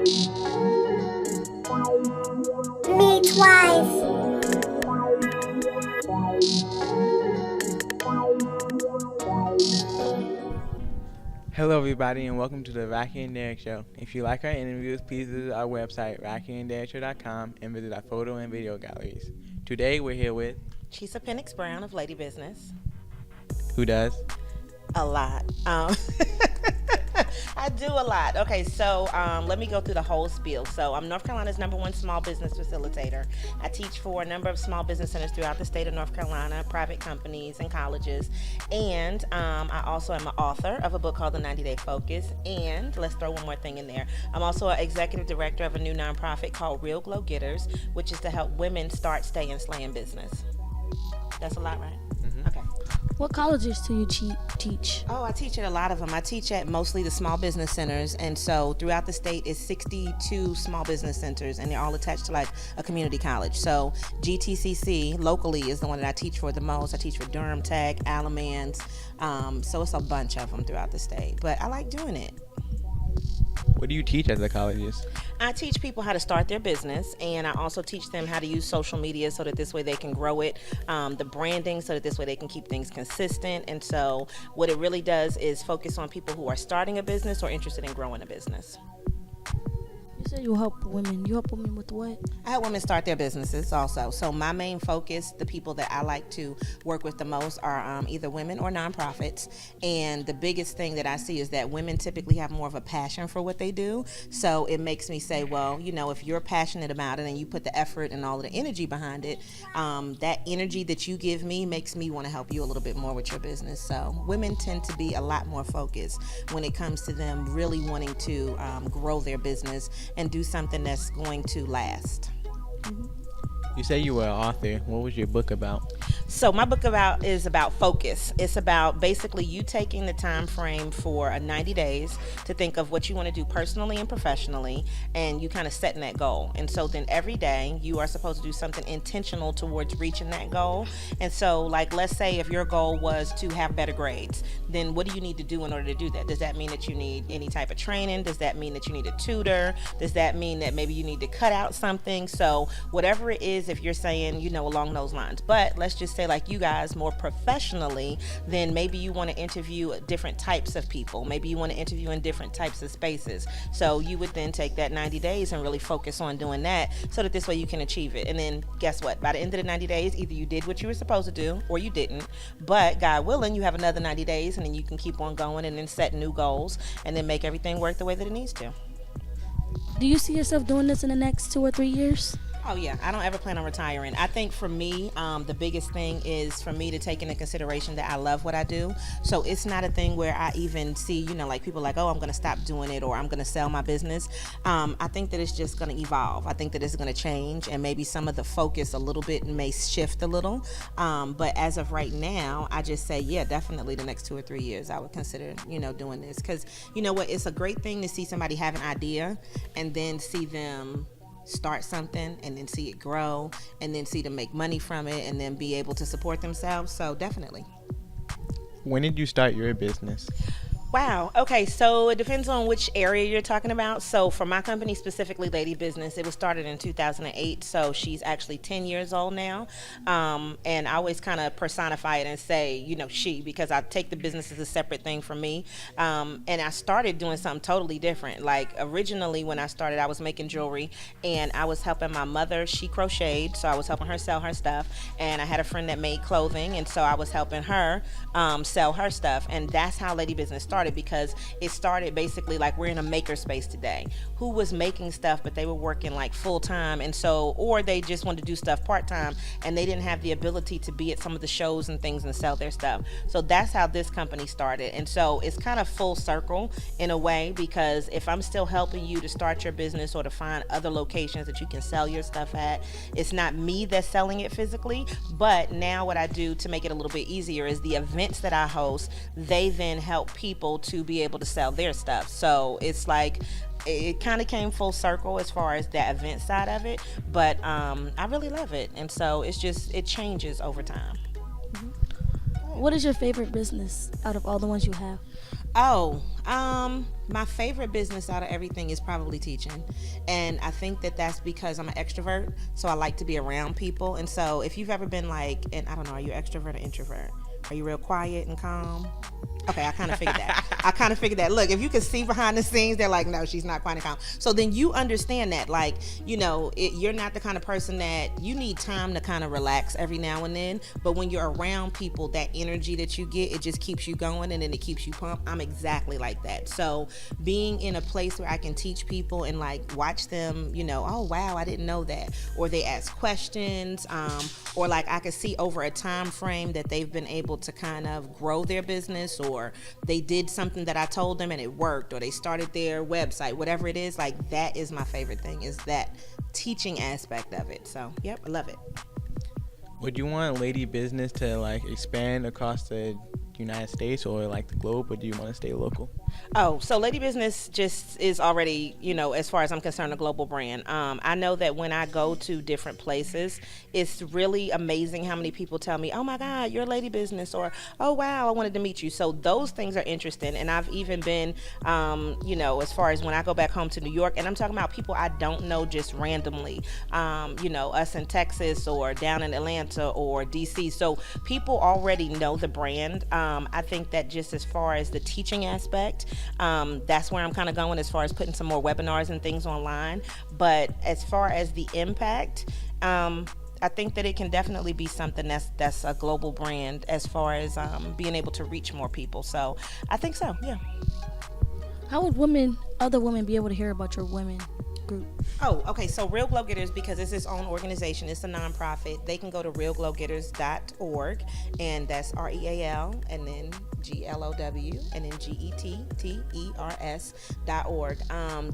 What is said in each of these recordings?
Me twice. Hello everybody and welcome to the Rocky and Derrick Show. If you like our interviews, please visit our website rockyandderrickshow.com and visit our photo and video galleries. Today we're here with Chisa Pennix-Brown of Lady Bizness. who does? A lot. I do a lot. Okay, so let me go through the whole spiel. So I'm North Carolina's #1 small business facilitator. I teach for a number of small business centers throughout the state of North Carolina, private companies and colleges. And I also am an author of a book called The 90-Day Focus. And let's throw one more thing in there. I'm also an executive director of a new nonprofit called Real Glow-Getters, which is to help women start, stay, and slay in business. That's a lot, right? Mm-hmm. Okay. What colleges do you teach? Oh, I teach at a lot of them. I teach at mostly the small business centers, and so throughout the state is 62 small business centers, and they're all attached to like a community college. So GTCC locally is the one that I teach for the most. I teach for Durham Tech, Alamance, so it's a bunch of them throughout the state, but I like doing it. What do you teach at the colleges? I teach people how to start their business, and I also teach them how to use social media so that this way they can grow it, the branding so that this way they can keep things consistent. And so what it really does is focus on people who are starting a business or interested in growing a business. You said you help women. You help women with what? I help women start their businesses also. So my main focus, the people that I like to work with the most are either women or nonprofits. And the biggest thing that I see is that women typically have more of a passion for what they do. So it makes me say, well, you know, if you're passionate about it and you put the effort and all of the energy behind it, that energy that you give me makes me want to help you a little bit more with your business. So women tend to be a lot more focused when it comes to them really wanting to grow their business and do something that's going to last. Mm-hmm. You say you were an author. What was your book about? So my book is about focus. It's about basically you taking the time frame for 90 days to think of what you want to do personally and professionally, and you kind of setting that goal. And so then every day you are supposed to do something intentional towards reaching that goal. And so like, let's say if your goal was to have better grades, then what do you need to do in order to do that? Does that mean that you need any type of training? Does that mean that you need a tutor? Does that mean that maybe you need to cut out something? So whatever it is, if you're saying, you know, along those lines. But let's just say like you guys more professionally, then maybe you want to interview different types of people. Maybe you want to interview in different types of spaces. So you would then take that 90 days and really focus on doing that so that this way you can achieve it. And then guess what? By the end of the 90 days, either you did what you were supposed to do or you didn't. But God willing, you have another 90 days and then you can keep on going and then set new goals and then make everything work the way that it needs to. Do you see yourself doing this in the next 2 or 3 years? Oh yeah, I don't ever plan on retiring. I think for me, the biggest thing is for me to take into consideration that I love what I do. So it's not a thing where I even see, you know, like people like, oh, I'm going to stop doing it or I'm going to sell my business. I think that it's just going to evolve. I think that it's going to change and maybe some of the focus a little bit may shift a little. But as of right now, I just say, yeah, definitely the next 2 or 3 years I would consider, you know, doing this. Because you know what, it's a great thing to see somebody have an idea and then see them start something and then see it grow and then see them make money from it and then be able to support themselves. So definitely. When did you start your business? Wow. Okay. So it depends on which area you're talking about. So for my company, specifically Lady Bizness, it was started in 2008. So she's actually 10 years old now. And I always kind of personify it and say, you know, she, because I take the business as a separate thing from me. And I started doing something totally different. Like originally when I started, I was making jewelry and I was helping my mother. She crocheted. So I was helping her sell her stuff. And I had a friend that made clothing. And so I was helping her sell her stuff. And that's how Lady Bizness started, because it started basically like we're in a Makerspace today. Who was making stuff, but they were working like full time, and so, or they just wanted to do stuff part time, and they didn't have the ability to be at some of the shows and things and sell their stuff. So that's how this company started, and so it's kind of full circle in a way, because if I'm still helping you to start your business or to find other locations that you can sell your stuff at, it's not me that's selling it physically, but now what I do to make it a little bit easier is the events that I host, they then help people to be able to sell their stuff. So it's like it kind of came full circle as far as that event side of it, but I really love it, and so it's just, it changes over time. Mm-hmm. What is your favorite business out of all the ones you have? Oh, my favorite business out of everything is probably teaching. And I think that that's because I'm an extrovert. So I like to be around people. And so if you've ever been like, and I don't know, are you extrovert or introvert? Are you real quiet and calm? Okay, I kind of figured that. Look, if you can see behind the scenes, they're like, no, she's not quiet and calm. So then you understand that, like, you're not the kind of person that you need time to kind of relax every now and then. But when you're around people, that energy that you get, it just keeps you going and then it keeps you pumped. I'm exactly like that. So being in a place where I can teach people and like watch them, oh, wow, I didn't know that. Or they ask questions, or like I can see over a time frame that they've been able to kind of grow their business, or they did something that I told them and it worked, or they started their website, whatever it is, like that is my favorite thing, is that teaching aspect of it. So yep, I love it. Would you want Lady Bizness to like expand across the United States or like the globe, or do you want to stay local? Oh, so Lady Bizness just is already, as far as I'm concerned, a global brand. I know that when I go to different places, it's really amazing how many people tell me, oh my God, you're Lady Bizness, or, oh wow, I wanted to meet you. So those things are interesting. And I've even been, as far as when I go back home to New York, and I'm talking about people I don't know just randomly, us in Texas or down in Atlanta or DC. So people already know the brand. I think that just as far as the teaching aspect, that's where I'm kind of going as far as putting some more webinars and things online. But as far as the impact, I think that it can definitely be something that's a global brand as far as being able to reach more people. So I think so, yeah. How would other women be able to hear about your women group? Oh, okay. So Real Glow Getters, because it's its own organization, it's a nonprofit. They can go to realglowgetters.org, and that's REAL and then GLOW and then GETTERS.org.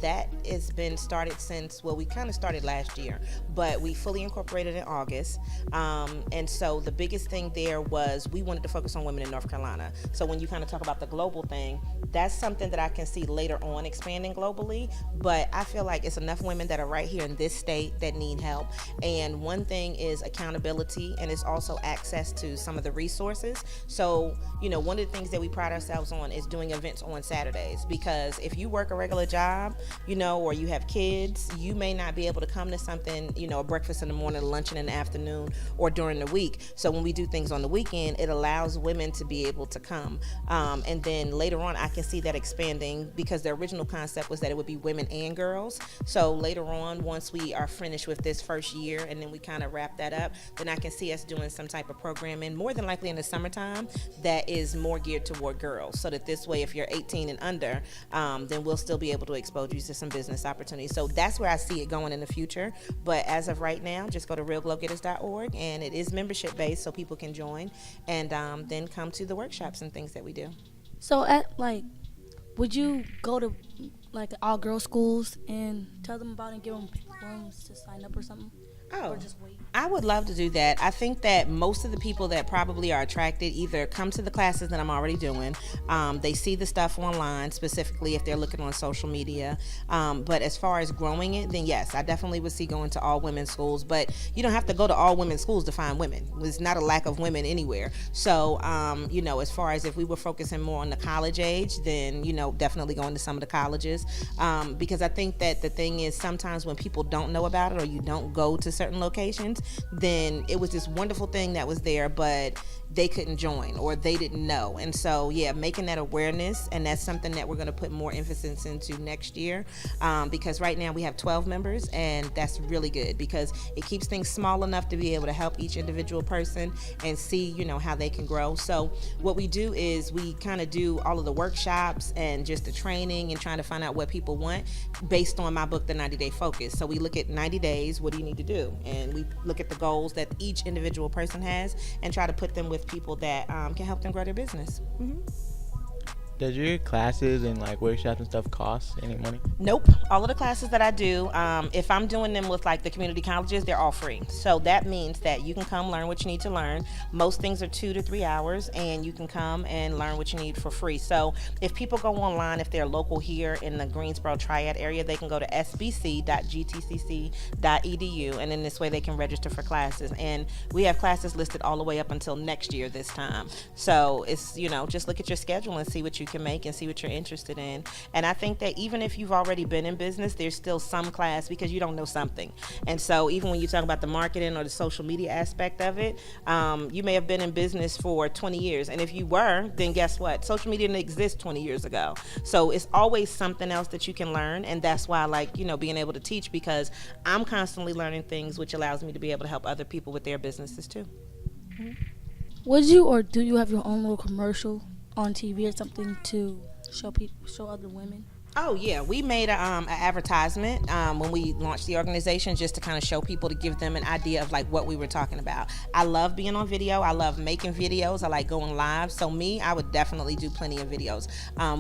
That has been started since, we kind of started last year, but we fully incorporated in August. And so the biggest thing there was we wanted to focus on women in North Carolina. So when you kind of talk about the global thing, that's something that I can see later on expanding globally. But I feel like it's enough women that are right here in this state that need help. And one thing is accountability, and it's also access to some of the resources. So, one of the things that we pride ourselves on is doing events on Saturdays, because if you work a regular job, or you have kids, you may not be able to come to something, a breakfast in the morning, lunch in the afternoon, or during the week. So when we do things on the weekend, it allows women to be able to come. And then later on, I can see that expanding, because the original concept was that it would be women and girls. So later on, once we are finished with this first year and then we kind of wrap that up, then I can see us doing some type of programming, more than likely in the summertime, that is more geared toward girls, so that this way, if you're 18 and under, then we'll still be able to expose you to some business opportunities. So that's where I see it going in the future. But as of right now, just go to realglowgetters.org, and it is membership based, so people can join and then come to the workshops and things that we do. So would you go to all girl schools and tell them about it and give them rooms to sign up or something? Oh, or just wait? I would love to do that. I think that most of the people that probably are attracted either come to the classes that I'm already doing. They see the stuff online, specifically if they're looking on social media. But as far as growing it, then yes, I definitely would see going to all women's schools. But you don't have to go to all women's schools to find women. There's not a lack of women anywhere. So, as far as if we were focusing more on the college age, then, definitely going to some of the colleges. Because I think that the thing is, sometimes when people don't know about it, or you don't go to certain locations, then it was this wonderful thing that was there, but they couldn't join or they didn't know. And so, yeah, making that awareness, and that's something that we're going to put more emphasis into next year, because right now we have 12 members, and that's really good because it keeps things small enough to be able to help each individual person and see, how they can grow. So what we do is we kind of do all of the workshops and just the training and trying to find out what people want based on my book, The 90-Day Focus. So we look at 90 days, what do you need to do? And we look at the goals that each individual person has and try to put them with people that can help them grow their business. Mm-hmm. Does your classes and like workshops and stuff cost any money? Nope. All of the classes that I do, if I'm doing them with like the community colleges, they're all free. So that means that you can come learn what you need to learn. Most things are 2 to 3 hours, and you can come and learn what you need for free. So if people go online, if they're local here in the Greensboro Triad area, they can go to sbc.gtcc.edu, and then this way they can register for classes. And we have classes listed all the way up until next year this time. So it's, just look at your schedule and see what you can make and see what you're interested in. And I think that even if you've already been in business, there's still some class because you don't know something. And so even when you talk about the marketing or the social media aspect of it, you may have been in business for 20 years. And if you were, then guess what? Social media didn't exist 20 years ago. So it's always something else that you can learn. And that's why I like, being able to teach, because I'm constantly learning things, which allows me to be able to help other people with their businesses too. Mm-hmm. Would you or do you have your own little commercial on TV or something to show other women? Oh yeah, we made an advertisement when we launched the organization, just to kind of show people, to give them an idea of like what we were talking about. I love being on video. I love making videos. I like going live. So I would definitely do plenty of videos.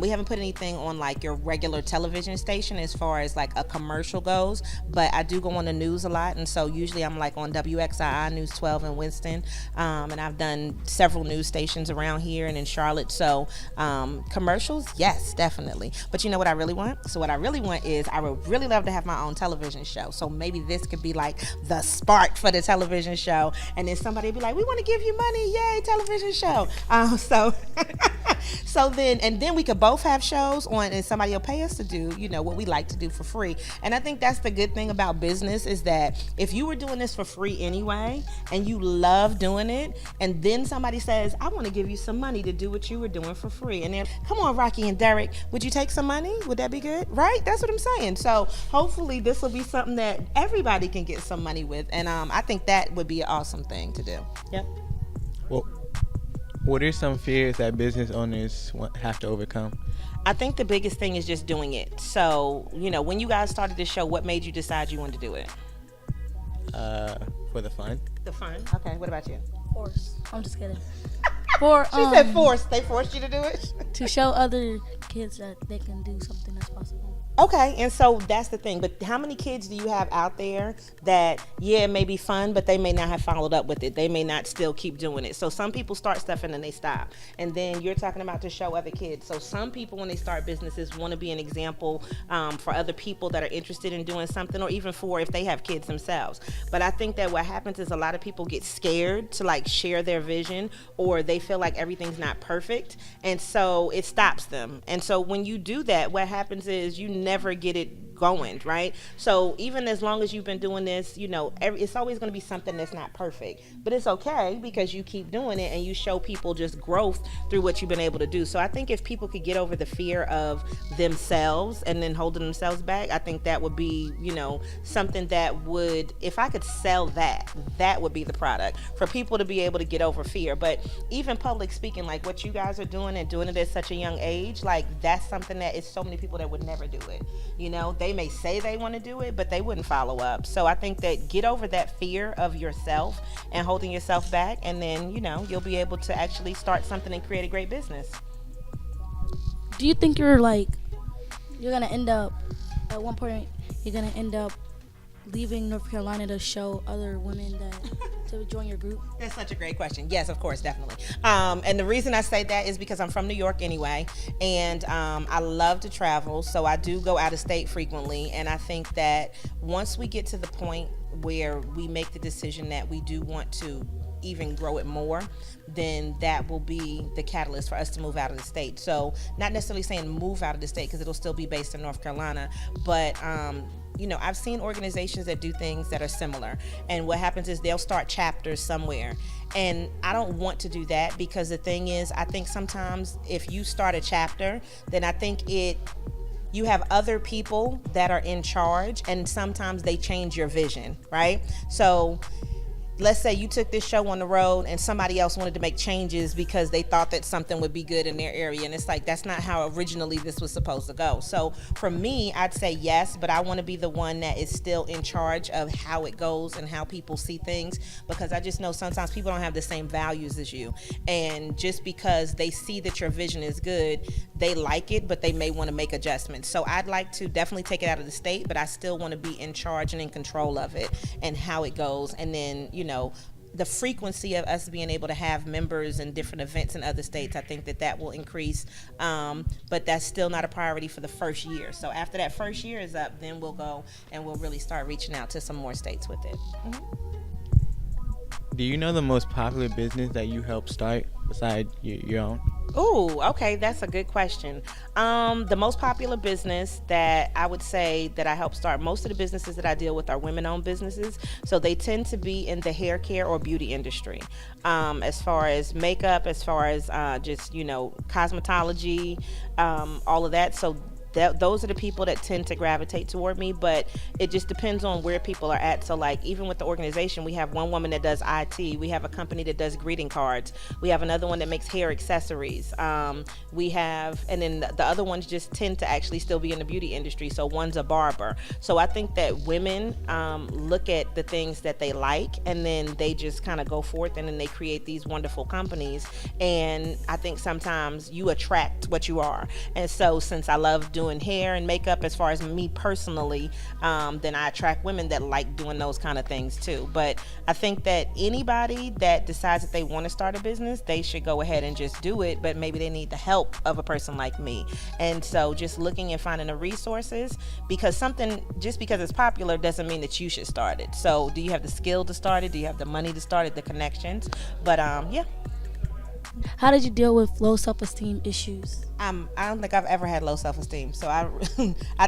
We haven't put anything on like your regular television station as far as like a commercial goes, but I do go on the news a lot, and so usually I'm like on WXII News 12 in Winston, and I've done several news stations around here and in Charlotte. So commercials, yes, definitely. But you know what I really want? So what I really want is, I would really love to have my own television show. So maybe this could be like the spark for the television show, and then somebody would be like, we want to give you money, yay, television show. So then we could both have shows on, and somebody will pay us to do what we like to do for free. And I think that's the good thing about business, is that if you were doing this for free anyway and you love doing it, and then somebody says, I want to give you some money to do what you were doing for free, and then, come on, Rocky and Derrick, would you take some money? Would that be good? Right? That's what I'm saying. So hopefully this will be something that everybody can get some money with, and I think that would be an awesome thing to do. Yep. Well, what are some fears that business owners have to overcome? I think the biggest thing is just doing it. So, when you guys started this show, what made you decide you wanted to do it? For the fun. The fun? Okay, what about you? Force. I'm just kidding. She said force. They forced you to do it? To show other kids that they can do something that's possible. Okay, and so that's the thing. But how many kids do you have out there that, it may be fun, but they may not have followed up with it? They may not still keep doing it. So some people start stuff and then they stop. And then you're talking about to show other kids. So some people, when they start businesses, want to be an example for other people that are interested in doing something, or even for if they have kids themselves. But I think that what happens is a lot of people get scared to like share their vision, or they feel like everything's not perfect. And so it stops them. And so when you do that, what happens is you never get it going, right? So even as long as you've been doing this, it's always going to be something that's not perfect, but it's okay because you keep doing it and you show people just growth through what you've been able to do. So I think if people could get over the fear of themselves and then holding themselves back, I think that would be, something that would, if I could sell that would be the product for people to be able to get over fear. But even public speaking, like what you guys are doing and doing it at such a young age, like that's something that is so many people that would never do it. They may say they want to do it, but they wouldn't follow up. So I think that get over that fear of yourself and holding yourself back, and then, you'll be able to actually start something and create a great business. Do you think you're going to end up, at one point, you're going to end up leaving North Carolina to show other women to join your group? That's such a great question. Yes, of course, definitely. And the reason I say that is because I'm from New York anyway, and I love to travel, so I do go out of state frequently. And I think that once we get to the point where we make the decision that we do want to even grow it more, then that will be the catalyst for us to move out of the state. So not necessarily saying move out of the state, because it'll still be based in North Carolina, but I've seen organizations that do things that are similar, and what happens is they'll start chapters somewhere, and I don't want to do that, because the thing is, I think sometimes if you start a chapter, then I think you have other people that are in charge, and sometimes they change your vision, right? So let's say you took this show on the road and somebody else wanted to make changes because they thought that something would be good in their area, and it's like that's not how originally this was supposed to go. So for me, I'd say yes, but I want to be the one that is still in charge of how it goes and how people see things, because I just know sometimes people don't have the same values as you, and just because they see that your vision is good, they like it, but they may want to make adjustments. So I'd like to definitely take it out of the state, but I still want to be in charge and in control of it and how it goes. And then, the frequency of us being able to have members in different events in other states, I think that will increase, but that's still not a priority for the first year. So after that first year is up, then we'll go and we'll really start reaching out to some more states with it. Do you know the most popular business that you helped start besides your own? Ooh, okay, that's a good question. The most popular business that I would say that I helped start, most of the businesses that I deal with are women-owned businesses, so they tend to be in the hair care or beauty industry. As far as makeup, as far as just cosmetology, all of that. So those are the people that tend to gravitate toward me, but it just depends on where people are at. So like even with the organization, we have one woman that does IT, we have a company that does greeting cards, we have another one that makes hair accessories, we have, and then the other ones just tend to actually still be in the beauty industry. So one's a barber. So I think that women look at the things that they like, and then they just kind of go forth, and then they create these wonderful companies. And I think sometimes you attract what you are. And so since I love doing hair and makeup, as far as me personally, then I attract women that like doing those kind of things too. But I think that anybody that decides that they want to start a business, they should go ahead and just do it, but maybe they need the help of a person like me. And so just looking and finding the resources, because something, just because it's popular doesn't mean that you should start it. So do you have the skill to start it? Do you have the money to start it, the connections? But yeah. How did you deal with low self-esteem issues? I don't think I've ever had low self-esteem. So I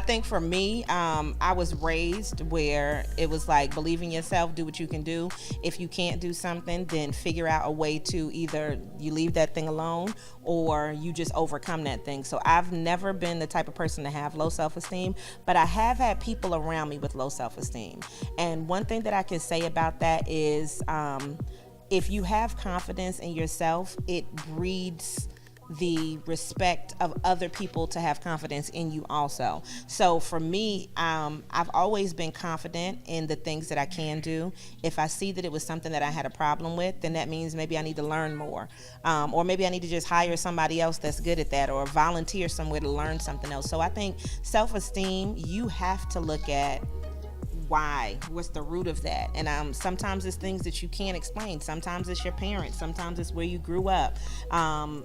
think for me, I was raised where it was like, believe in yourself, do what you can do. If you can't do something, then figure out a way to either you leave that thing alone or you just overcome that thing. So I've never been the type of person to have low self-esteem, but I have had people around me with low self-esteem. And one thing that I can say about that is, if you have confidence in yourself, it breeds the respect of other people to have confidence in you also. So for me, I've always been confident in the things that I can do. If I see that it was something that I had a problem with, then that means maybe I need to learn more. Or maybe I need to just hire somebody else that's good at that, or volunteer somewhere to learn something else. So I think self-esteem, you have to look at why, what's the root of that. And sometimes it's things that you can't explain, sometimes it's your parents, sometimes it's where you grew up.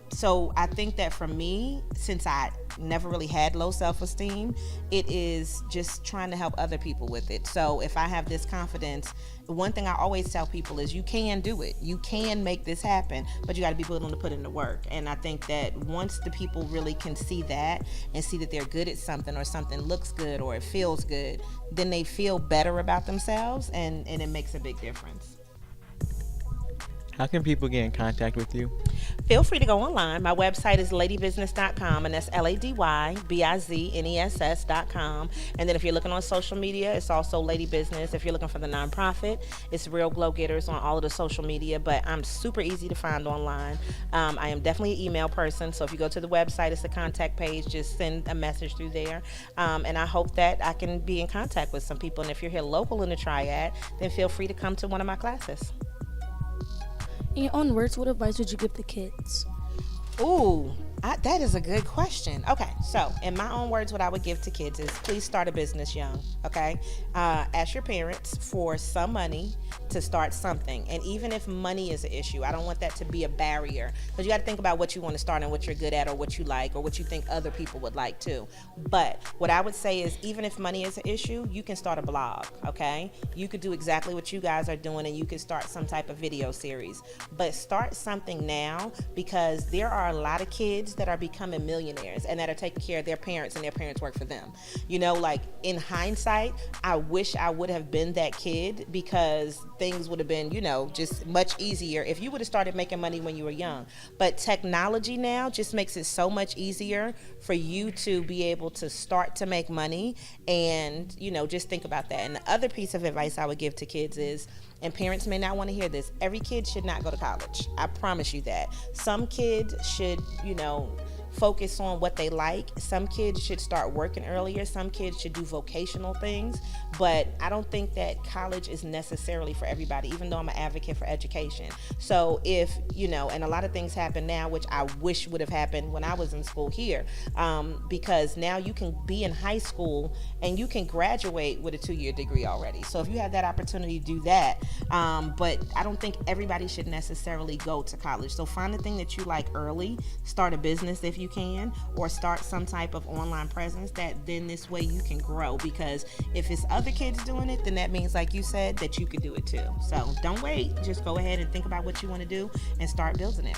So I think that for me, since I never really had low self-esteem, it is just trying to help other people with it. So if I have this confidence, one thing I always tell people is you can do it, you can make this happen, but you got to be willing to put in the work. And I think that once the people really can see that and see that they're good at something, or something looks good, or it feels good, then they feel better about themselves, and it makes a big difference. How can people get in contact with you? Feel free to go online. My website is ladybizzness.com, and that's LADYBIZNESS.com. And then if you're looking on social media, it's also Lady Bizness. If you're looking for the nonprofit, it's Real Glow Getters on all of the social media, but I'm super easy to find online. I am definitely an email person, so if you go to the website, it's a contact page, just send a message through there. And I hope that I can be in contact with some people. And if you're here local in the Triad, then feel free to come to one of my classes. In your own words, what advice would you give the kids? Ooh, that is a good question. Okay, so in my own words, what I would give to kids is please start a business young, okay? Ask your parents for some money to start something. And even if money is an issue, I don't want that to be a barrier, because you got to think about what you want to start and what you're good at, or what you like, or what you think other people would like too. But what I would say is, even if money is an issue, you can start a blog, okay? You could do exactly what you guys are doing, and you could start some type of video series. But start something now, because there are are a lot of kids that are becoming millionaires and that are taking care of their parents and their parents work for them. You know, like in hindsight, I wish I would have been that kid because things would have been, you know, just much easier if you would have started making money when you were young. But technology now just makes it so much easier for you to be able to start to make money. And, you know, just think about that. And the other piece of advice I would give to kids is, and parents may not want to hear this, every kid should not go to college. I promise you that. Some kids should, you know, focus on what they like. Some kids should start working earlier. Some kids should do vocational things. But I don't think that college is necessarily for everybody, even though I'm an advocate for education. So if, you know, and a lot of things happen now, which I wish would have happened when I was in school here, because now you can be in high school and you can graduate with a 2-year degree already. So if you have that opportunity to do that, but I don't think everybody should necessarily go to college. So find the thing that you like early, start a business if you can, or start some type of online presence that then this way you can grow, because if it's other kids doing it, then that means, like you said, that you could do it too. So don't wait, just go ahead and think about what you want to do and start building it.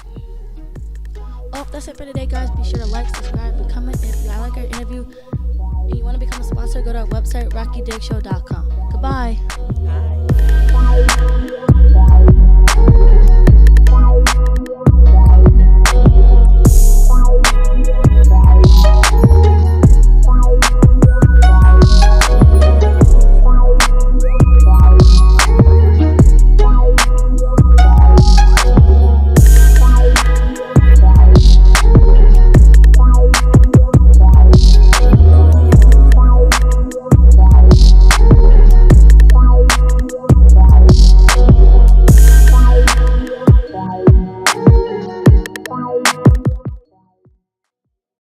Well, that's it for today, guys. Be sure to like, subscribe, and comment. If you like our interview and you want to become a sponsor, go to our website, rockyderrickshow.com. Goodbye. Bye.